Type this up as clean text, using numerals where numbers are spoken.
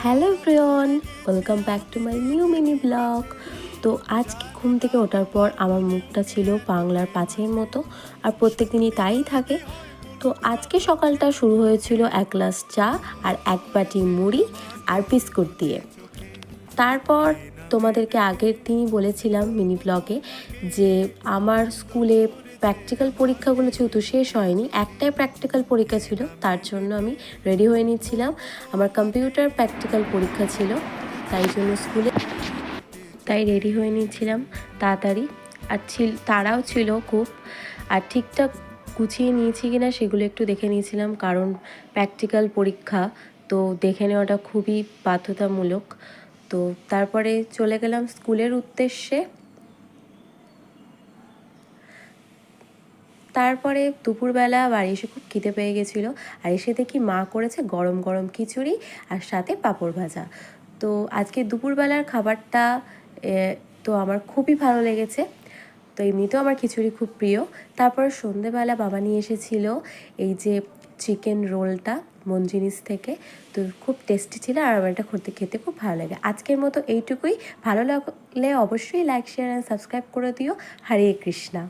Hello everyone, welcome back to my new mini blog. তো আজকে ঘুম থেকে ওঠার পর আমার মুখটা ছিল বাংলার পাঁচের মতো, আর প্রত্যেক দিনই তাই থাকে। তো আজকে সকালটা শুরু হয়েছিল এক গ্লাস চা আর এক বাটি মুড়ি আর বিস্কুট দিয়ে। তারপর তোমাদেরকে আগের দিনই বলেছিলাম মিনি ব্লগে যে আমার স্কুলে প্র্যাকটিক্যাল পরীক্ষাগুলো যেহেতু শেষ হয়নি, একটাই প্র্যাকটিক্যাল পরীক্ষা ছিল, তার জন্য আমি রেডি হয়ে নিচ্ছিলাম। আমার কম্পিউটার প্র্যাকটিক্যাল পরীক্ষা ছিল, তাই জন্য স্কুলে রেডি হয়ে নিচ্ছিলাম তাড়াতাড়ি। আর তারাও ছিল খুব, আর ঠিকঠাক গুছিয়ে নিয়েছি কিনা সেগুলো একটু দেখে নিয়েছিলাম, কারণ প্র্যাকটিক্যাল পরীক্ষা তো দেখে নেওয়াটা খুবই বাধ্যতামূলক। তো তারপরে চলে গেলাম স্কুলের উদ্দেশ্যে। তারপরে দুপুরবেলা বাড়ি এসে খুব খিদে পেয়ে গেছিলো, আর এসে দেখি মা করেছে গরম গরম খিচুড়ি আর সাথে পাঁপড় ভাজা। তো আজকে দুপুরবেলার খাবারটা তো আমার খুবই ভালো লেগেছে। তো এমনিতেও আমার খিচুড়ি খুব প্রিয়। তারপর সন্ধেবেলা বাবা নিয়ে এসেছিল এই যে চিকেন রোলটা মঞ্জিনিস থেকে, তো খুব টেস্টি ছিল, আর আমার এটা খেতে খুব ভালো লাগে। আজকের মতো এইটুকুই। ভালো লাগলে অবশ্যই লাইক, শেয়ার অ্যান্ড সাবস্ক্রাইব করে দিও। হরে কৃষ্ণা।